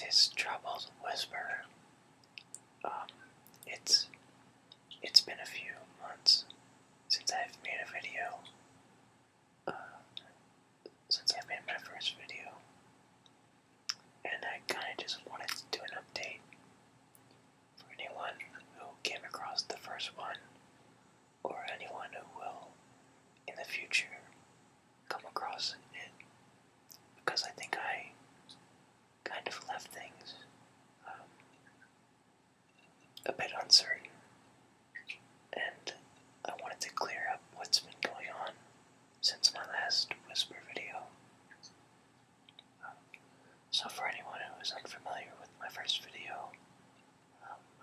This is Troubled Whisper. Um, it's been a few months since I've made a video. Since I made my first video, and I kind of just wanted to do an update for anyone who came across the first one, or anyone who will in the future come across it, because I think I kind of left things a bit uncertain, and I wanted to clear up what's been going on since my last Whisper video. So for anyone who is unfamiliar with my first video,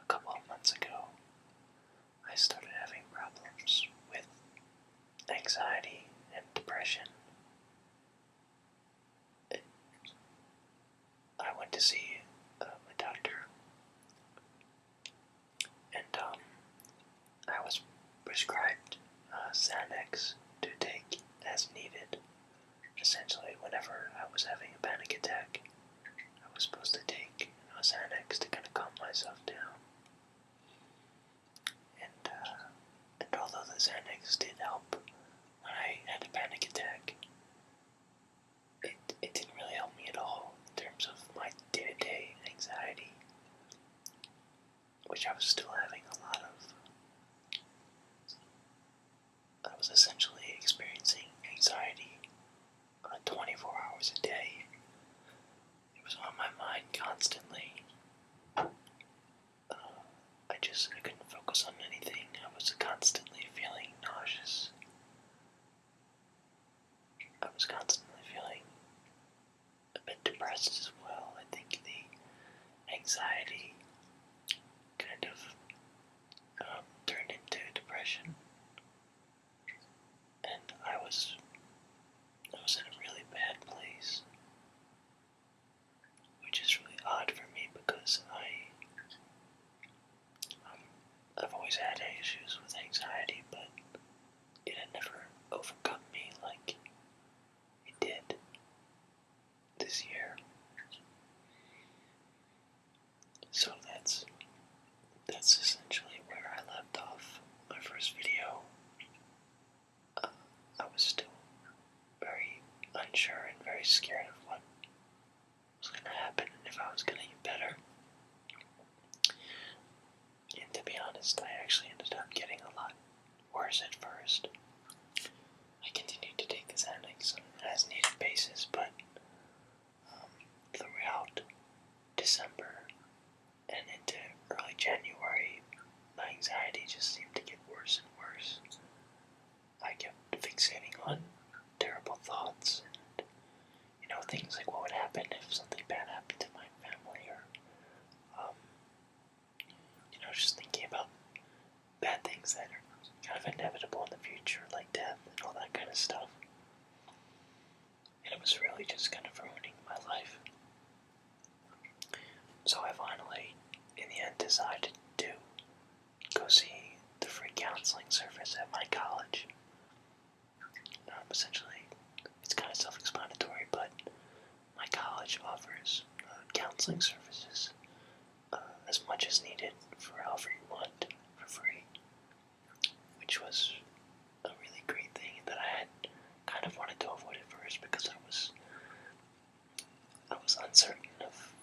a couple of months ago, I started having problems with anxiety and depression. I went to see a doctor, and I was prescribed Xanax to take as needed. Essentially, whenever I was having a panic attack, I was supposed to take Xanax to kind of calm myself down. And although the Xanax did help when I had a panic attack, it didn't really help me at all in terms of my day-to-day anxiety, which I was still having a lot of. I was essentially experiencing anxiety 24 hours a day. It was on my mind constantly. I couldn't focus on anything. I was constantly feeling nauseous. I was constantly feeling a bit depressed as well. I think the anxiety kind of turned into depression, and I was in a really bad place, which is really odd for me because I've always had issues with anxiety, but it had never overcome me like it did this year. So that's essentially where I left off my first video. I was still very unsure and very scared of what was going to happen and if I was going to get better. And to be honest, I actually ended up getting a lot worse at first. I continued to take the Xanax on an as-needed basis, but throughout December and into early January, my anxiety just seemed to get worse and worse. I kept fixating on terrible thoughts and, things like what would happen if something bad happened to my family, or just thinking about bad things that are kind of inevitable in the future, like death and all that kind of stuff. And it was really just kind of ruining my life. So I finally, in the end, decided to go see the free counseling service at my college. Essentially, it's kind of self-explanatory, but my college offers counseling services as much as needed for however you want for free, which was a really great thing that I had kind of wanted to avoid at first because I was uncertain of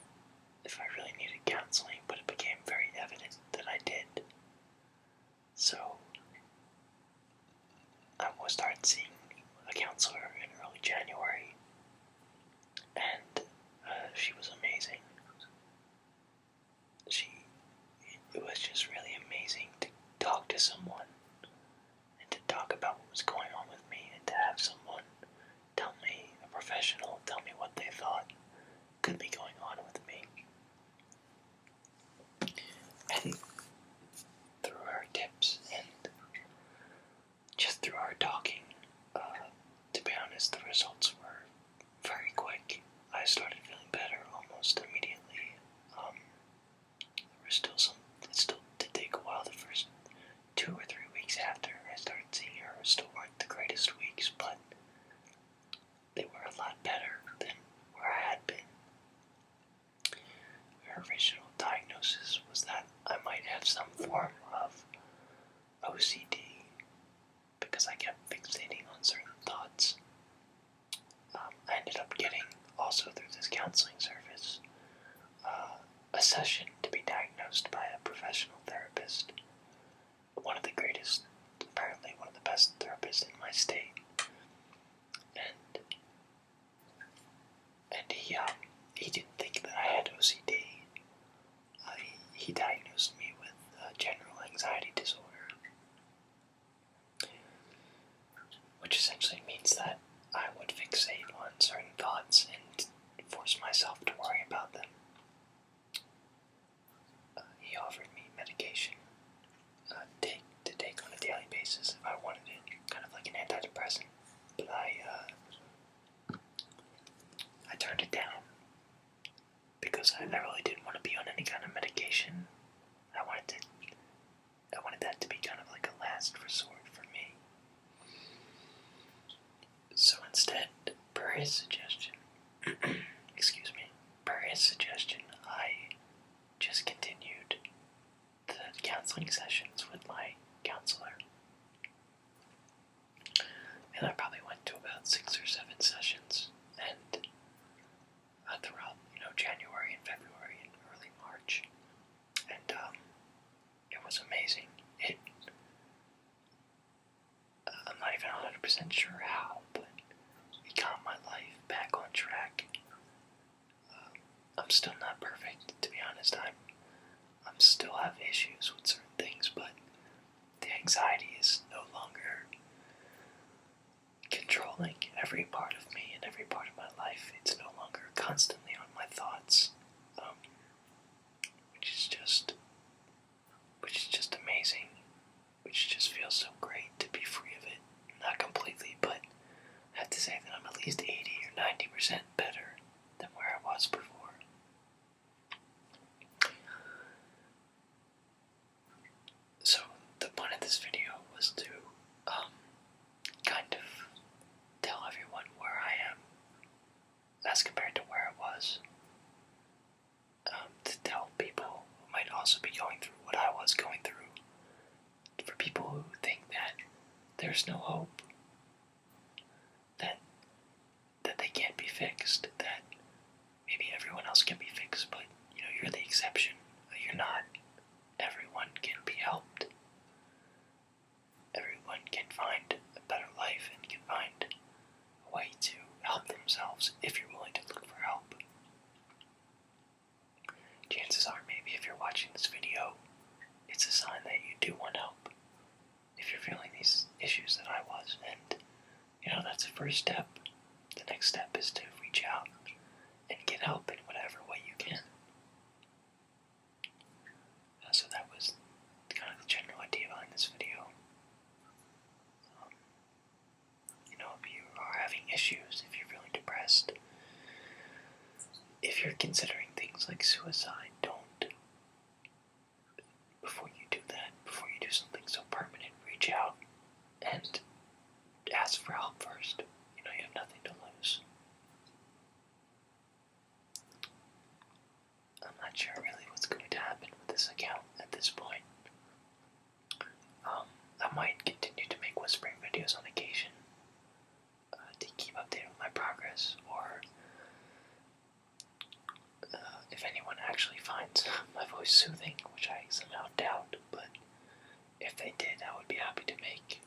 if I really needed counseling, but it became very evident that I did. So I started seeing a counselor in early January, and she was amazing. It was just really amazing to talk to someone and to talk about what was going on with me, and to have someone tell me, a professional, tell me what they thought could be going it down because I really didn't want to be on any kind of medication. I wanted that to be kind of like a last resort for me. So instead, per his suggestion, I just continued the counseling sessions with my counselor. And I probably went to about 6 or 7 sessions, and throughout, January and February and early March. And it was amazing. I'm not even 100% sure how, but it got my life back on track. I'm still not perfect, to be honest. I'm still have issues with certain things, but the anxiety is no longer controlling every part of me and every part of my life. It's no longer constantly on my thoughts, which is just amazing. Which just feels so great to be free of it. Not completely, but I have to say that I'm at least 80 or 90% better than where I was before. So the point of this video was to kind of tell everyone where I am as compared to where I was. To tell people who might also be going through what I was going through. For people who think that there's no hope, that they can't be fixed, that maybe everyone else can be fixed, but you're the exception. You're not. Everyone can be helped. Everyone can find a better life and can find a way to help themselves if you're willing to look for help. Chances are, maybe if you're watching this video, it's a sign that you do want help. If you're feeling these issues that I was, and that's the first step. The next step is to reach out and get help in whatever way you can. So that was kind of the general idea behind this video. If you are having issues, if you're feeling depressed, if you're considering things like suicide, don't. Before you do that, before you do something so permanent, reach out and ask for help first. You have nothing to lose. I'm not sure really what's going to happen with this account at this point. I might continue to make whispering videos on occasion to keep updated with my progress, or if anyone actually finds my voice soothing, which I somehow doubt, but if they did, I would be happy to make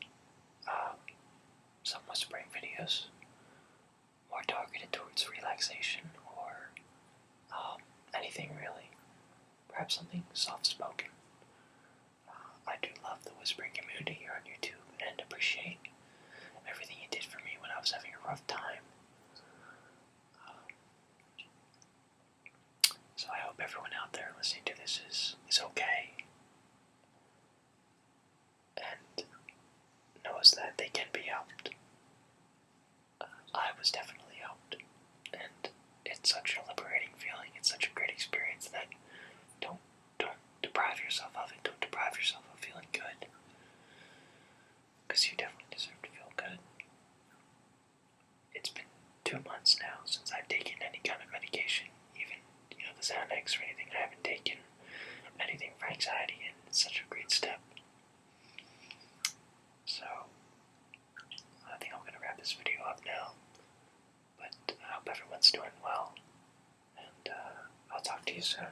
some whispering videos more targeted towards relaxation or anything really. Perhaps something soft-spoken. I do love the whispering community here on YouTube and appreciate everything you did for me when I was having a rough time. So I hope everyone out there listening to this is okay and knows that they can be helped. I was definitely helped, and it's such a liberating feeling. It's such a great experience that don't deprive yourself of it. Don't deprive yourself of feeling good, because you definitely deserve to feel good. It's been 2 months now since I've taken any kind of medication, even the Xanax or anything. I haven't taken anything for anxiety, and it's such a great step. So I think I'm gonna wrap this video up now. But I hope everyone's doing well, and I'll talk to you soon.